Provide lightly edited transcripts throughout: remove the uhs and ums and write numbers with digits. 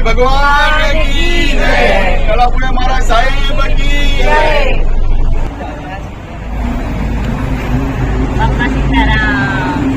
भगवान की जय। कलापुरे महाराज साहिब की जय। बापा सीताराम।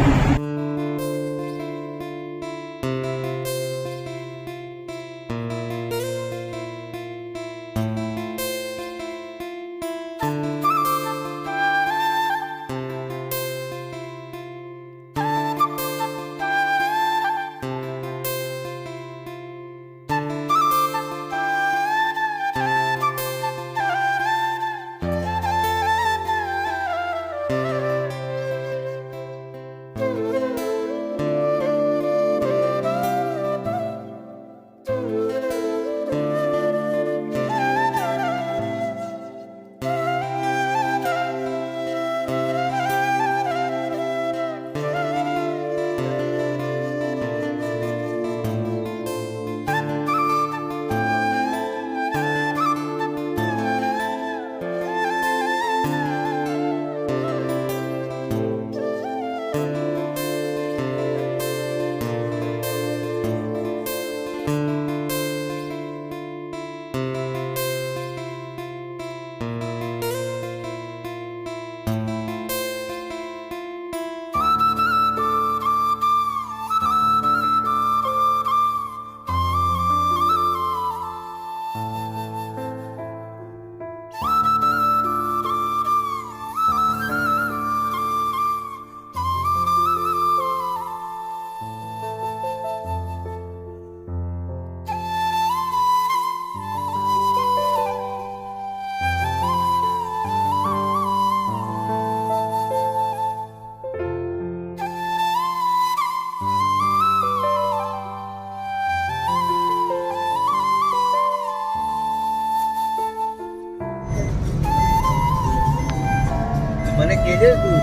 મને કહેજે તું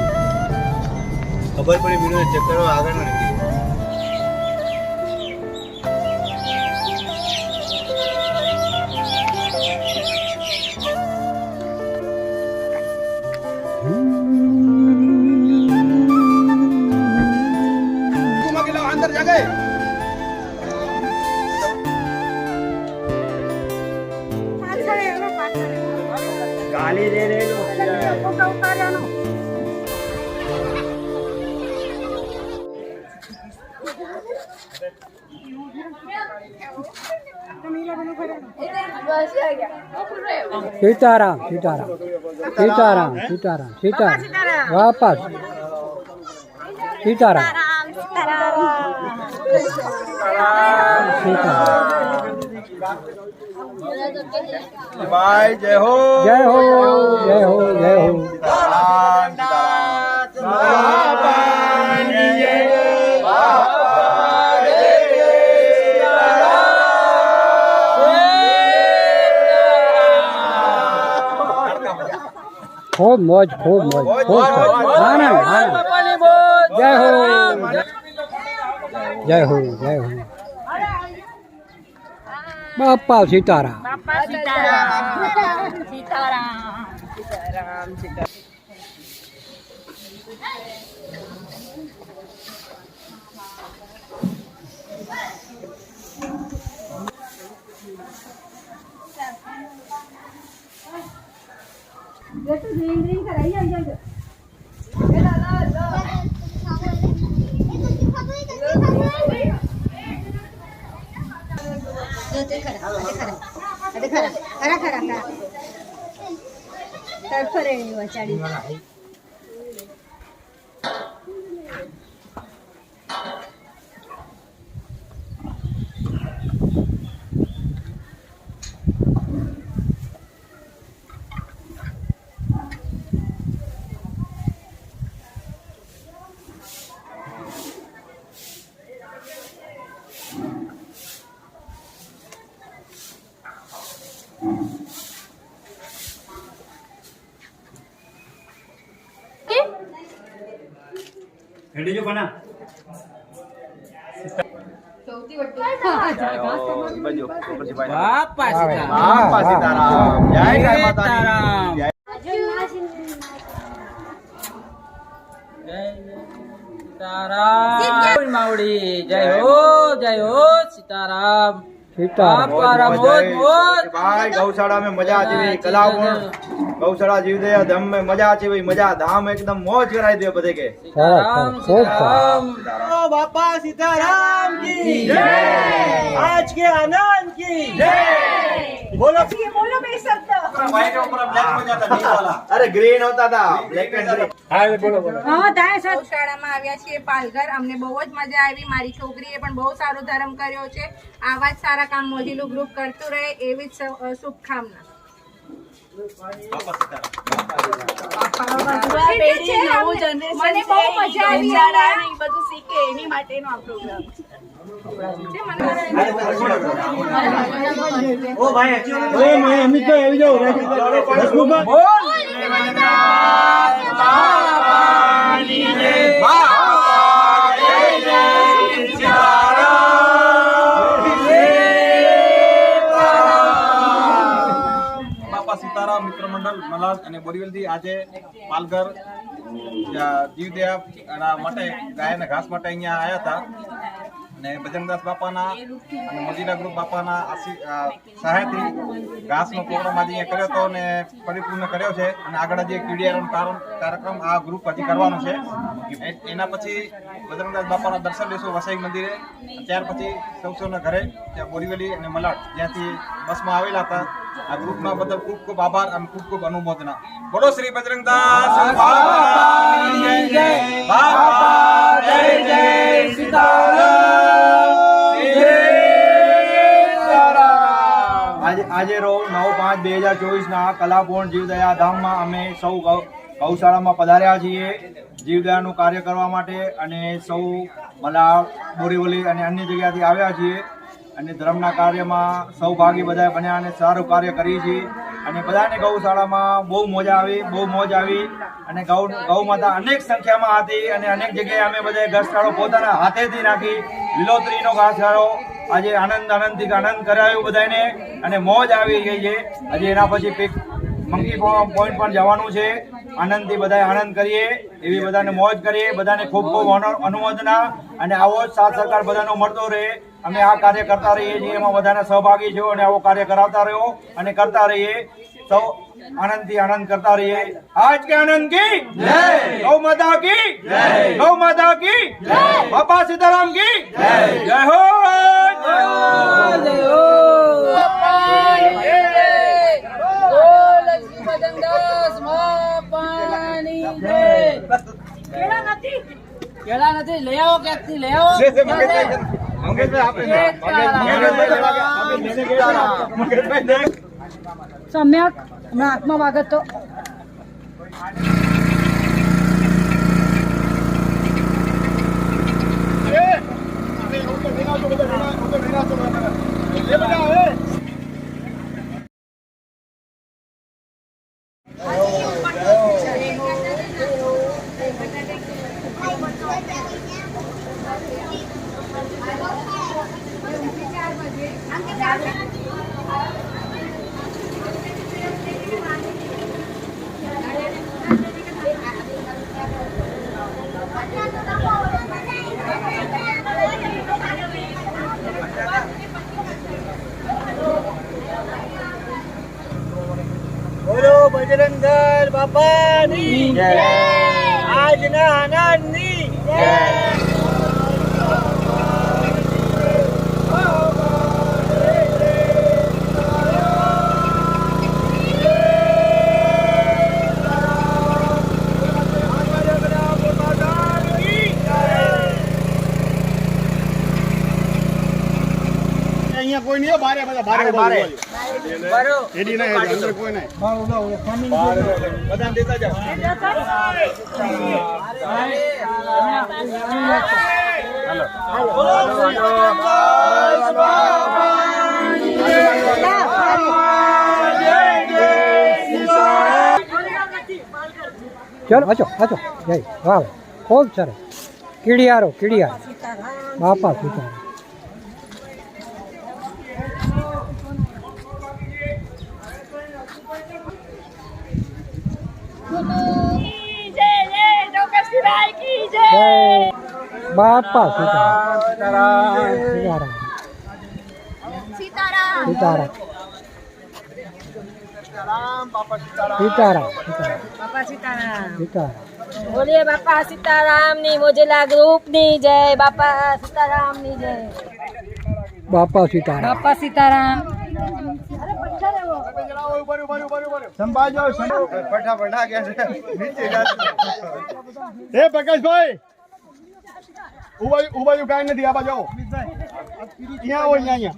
ખબર પડી વિડીયો ચેક કરો આગળ નથી अंदर जा गए गाली दे रहे हो सीताराम सीताराम सीताराम सीताराम सीताराम वापस सीताराम भाई जय हो जय हो जय हो जय हो खूब मौज खूब आनंद आनंद जय हो जय हो जय हो बापा सीताराम बापा सीताराम। सीताराम सीताराम सीताराम। ये तो ग्रीन ग्रीन कराई आई जाए वाचाड़ी બાપા સીતારામ જય ગાય માતાની જય સીતારામ માવડી જય હો સીતારામ સીતારામ भाई गौशाला में मजा आती हुई कला गौशाला जीव दे धम में मजा आती हुई मजा धाम एकदम मौज कराई दे बधे के સરસ ખૂબ સરસ बापा सीताराम की जय आज के आनंद की जय बोलो બોલો બે શબ્દ व्हाइट ऊपर ब्लैक हो जाता नहीं वाला अरे ग्रीन होता था ब्लैक एंड ग्रीन હા થાય સર ગૌશાળામાં આવ્યા છીએ પાલઘર અમને બહુ જ મજા આવી મારી છોકરીએ પણ બહુ સારો ધર્મ કર્યો છે આવા જ સારા કામ મોજીલું ગ્રુપ કરતું રહે એવી જ શુભકામના મને બહુ મજા આવી બધું શીખે એની માટેનો આ પ્રોગ્રામ ओ भाई ओए मैं अमित तो આવી જાવ બાપા સીતારામ મિત્ર મંડળ મલાડ અને બોરીવલથી આજે પાલઘર જીવદયા માટે ગાયના ઘાસ માટે અહીંયા આવ્યા હતા અને બજરંગદાસ બાપાના અને મોજીલા ગ્રુપ બાપાના સહાયથી ઘાસનો પ્રોગ્રામ આજે અહીંયા કર્યો હતો અને પરિપૂર્ણ કર્યો છે અને આગળ હજી કીડિયાનો કાર્યક્રમ આ ગ્રુપ હજી કરવાનો છે એના પછી બજરંગદાસ બાપાના દર્શન લેશું વસાઈ મંદિરે ત્યાર પછી સૌના ઘરે ત્યાં બોરીવલી અને મલાડ જ્યાંથી બસમાં આવેલા હતા આ ગ્રુપના બદલ ખૂબ ખૂબ આભાર અને ખૂબ ખૂબ અનુમોદના બોલો શ્રી બજરંગદાસ બાપાની જય બાપા જય જય સીતારામ આજે રોજ 9/5/2024 ના કલાપૂર્ણ જીવદયા ધામમાં અમે સૌ ગૌશાળામાં પધાર્યા છીએ જીવદયાનું કાર્ય કરવા માટે અને સૌ મલાડ બોરીવલી અને અન્ય જગ્યાથી આવ્યા છીએ અને ધર્મના કાર્યમાં સૌભાગી બધા બન્યા અને સારું કાર્ય કરી છે અને બધાને ગૌશાળામાં બહુ મોજ આવી અને ગૌ માતા અનેક સંખ્યામાં હતી અને અનેક જગ્યાએ અમે બધા ઘાસચારો પોતાના હાથેથી નાખી લીલોતરીનો ઘાસચારો આજે આનંદથી આનંદ કરાયો બધાને અને મોજ આવી ગઈ છે આજે એના પછી મંકી પોઈન્ટ પર જવાનું છે આનંદથી બધા આનંદ કરીએ એવી બધાને મોજ કરીએ બધાને ખૂબ ખૂબ અનુમોદના અને આવો જ સાથ સહકાર બધાનો મળતો રહે અમે આ કાર્ય કરતા રહીએ છીએ એમાં બધાને સહભાગી છો અને આવો કાર્ય કરાવતા રહ્યો અને કરતા રહીએ સૌ આનંદથી આનંદ કરતા રહીએ આજ કે આનંદ કી જય ગૌ માતા કી જય ગૌ માતા કી જય બાપા સીતારામ કી જય જય હો કેળા નથી લઈ આવો ક્યાંકથી લઈ આવો સમ્યક હમણાં હાથમાં વાગત તો બોલો બજરંગદળ બાપાની જય આજના આનંદની જય અહીંયા કોઈ નહીં બારે બધા બારે એડી ના અંદર કોઈ નહીં બધાને દેતા જાઓ ચલો આચો જય વાહ ખૂબ સરસ કીડિયારો બાપા સીતારામ જય બાપા સીતારામ સીતારામ બોલીએ બાપા સીતારામ ની મોજેલા ગ્રુપ ની જય બાપા સીતારામ ની જય બાપા સીતારામ સંભાળજો ફટાફટ આ ગયા છે નીચે હે પ્રકાશભાઈ ઉભાયું કાંઈ નથી આ બાજુ આવો અહીંયા આવો અહીંયા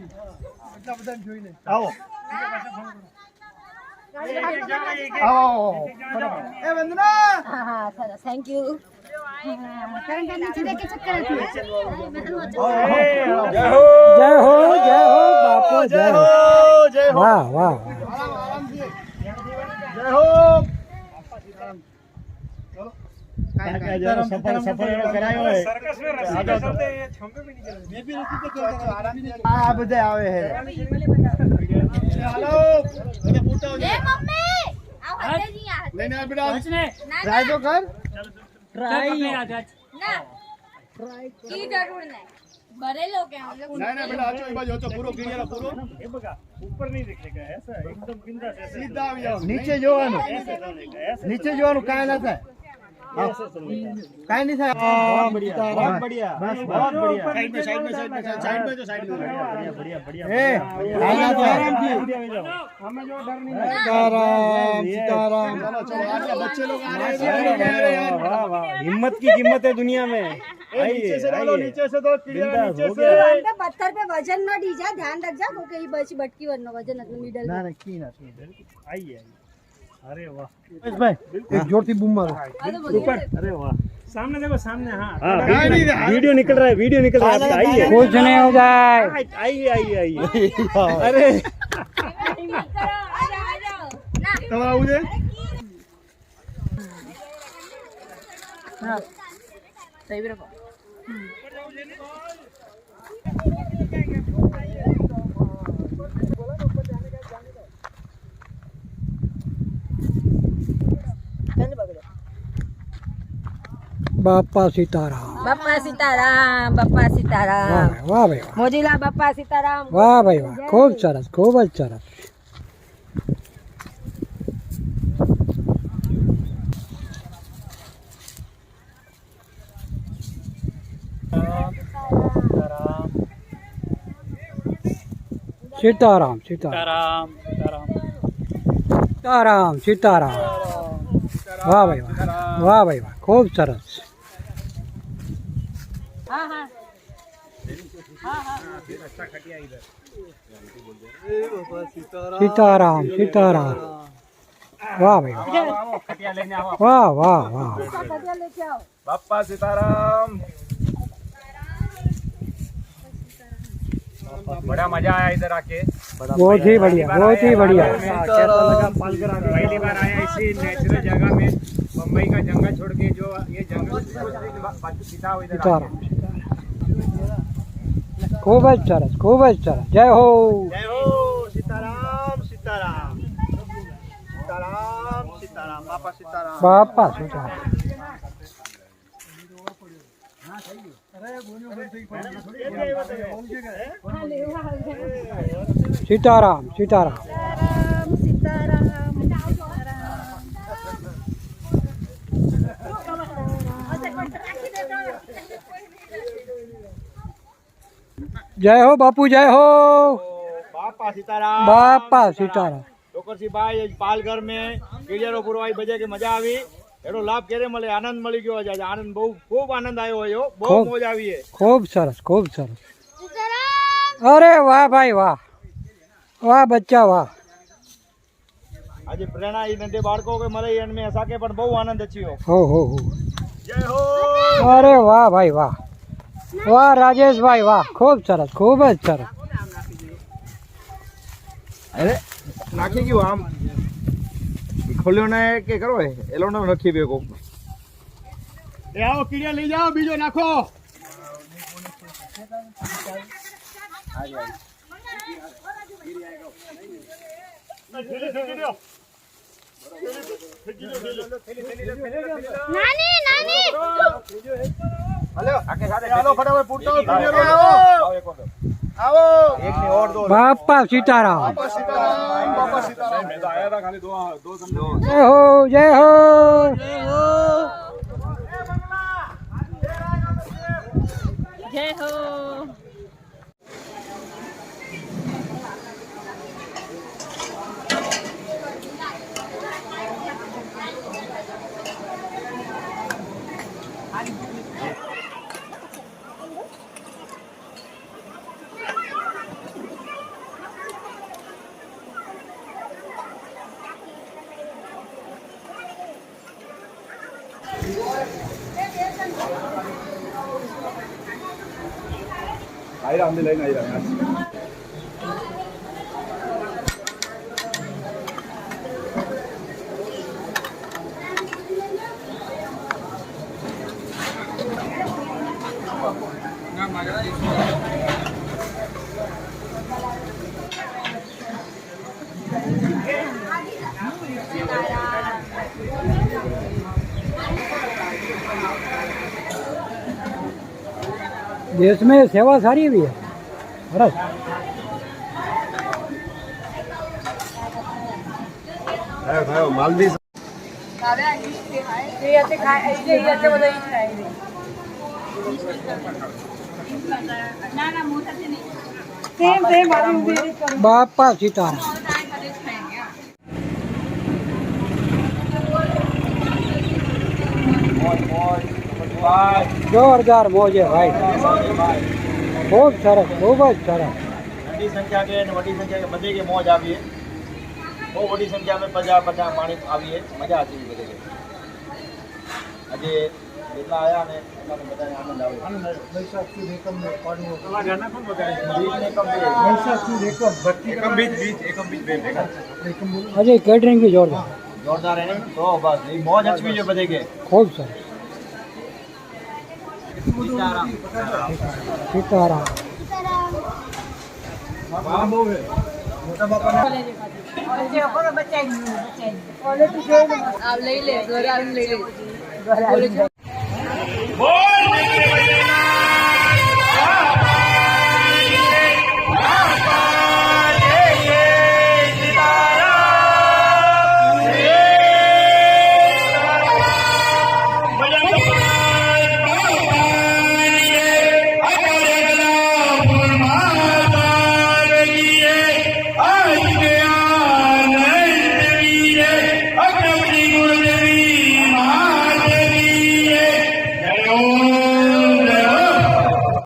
આવો આવો એ વંદના હા સરસ થેન્ક યુ જય હો બાપો જય હો વાહ વાહ જય હો સફર કરાયો આ બધા આવે છે હાલો મને પૂછાવ છે લઈને આ બેટા ટ્રાય તો કર की जरूर नहीं बड़े लोग हैं हम लोग ના બેટા આજો એ બાજુ હતો પૂરો ક્લિયર પૂરો ये बघा ऊपर नहीं दिखेगा ऐसा एकदम बिंदास ऐसे સીધા આવી જાવ નીચે જોવાનું નીચે જોવાનું કાંઈ ના થાય કાંઈ નહીં થાય बहुत बढ़िया बस बहुत बढ़िया साइड में तो साइड में बढ़िया बढ़िया ए आना हमें जो डर नहीं सीताराम चलो चलो आगे बच्चे लोग आ रहे हैं वाह वाह हिम्मत की कीमत है दुनिया में नीचे से डालो नीचे से तो नीचे से पत्थर पे वजन न डीजा ध्यान रख जा क्योंकि ये बची भटकी वरना वजन अपने मिडल ना की ना आइए अरे वाह भाई एक जोर थी बूम मारो ऊपर अरे वाह सामने देखो सामने हाँ वीडियो निकल रहा है आपका आइए कुछ नहीं हो जाए आइए अरे તમારે આવું છે બાપા સીતારામ બાપા સીતારામ વાહ ભાઈ વાહ મોજીલા બાપા સીતારામ વાહ ભાઈ વાહ ખૂબ સરસ ખૂબ જ સરસ સીતારામ સીતારામ સીતારામ વાહ ભાઈ વાહ વાહ ખૂબ સરસ સીતારામ વાહ ભાઈ વાહ વાહ વાહ બાપા સીતારામ बड़ा मजा आया इधर आके बहुत ही बढ़िया पहली बार आया इसी नेचुरल जगह में बम्बई का जंगल छोड़ के जो ये जंगल सीता हुआ इधर સીતારામ ખૂબ જ સરસ જય હો सीताराम सीताराम सीताराम सीताराम बापा सीताराम બાપા સીતારામ સીતારામ જય હો બાપુ જય હો बापा सीताराम બાપા સીતારામ ડોકરસી ભાઈ પાલઘર में कीड़ियारो पुरवाई बजे के मजा આવી એનો લાભ કેરે મળે આનંદ મળી ગયો છે આનંદ બહુ ખૂબ આનંદ આવ્યો હોય બહુ મોજ આવી છે ખૂબ સરસ અરે વાહ ભાઈ વાહ બચ્ચા વાહ આજે પ્રેરણા એ નંદે બાળકો કે મળે એનમે સાકે પણ બહુ આનંદ અચ્યો હો જય હો અરે વાહ ભાઈ વાહ રાજેશભાઈ વાહ ખૂબ જ સરસ અરે નાખી ગયું આમ ખોલ્યો ને કે કરો એલો ન રખી બેકો એ આવો કીડિયા લઈ જાઓ, બીજો નાખો. નાની નાની હાલો ફટાફટ પૂરતો આવો એકની ઓર દો બાપા સીતારામ બાપા સીતારામ मैं तो आया था खाली दो समझो જય હો જય હો જય હો. આયરા અમને લઈને આયરા देश में सेवा सारी हुई है बरस માલદી बापा सीताराम जोरदार मौज है भाई खूब सरस खूब જ સરસ મોટી સંખ્યા કે મોટી સંખ્યા કે બધે કે મોજ આવીએ બહુ મોટી સંખ્યામાં બધા માણી આવીએ મજા આવતી બધે કે આજે જેટલા આયા ને એટલા બધાને આનંદ આવે તમારા ઘરના કોણ બગાડે? एकम बीच बेल देखा अजय केटरिंग भी जोरदार જોરદાર એને તો બસ એ મોજ હચવી છે બધે કે खूब सरस सीताराम લઈ લે ઘરે આવીને લઈ લે. બોલ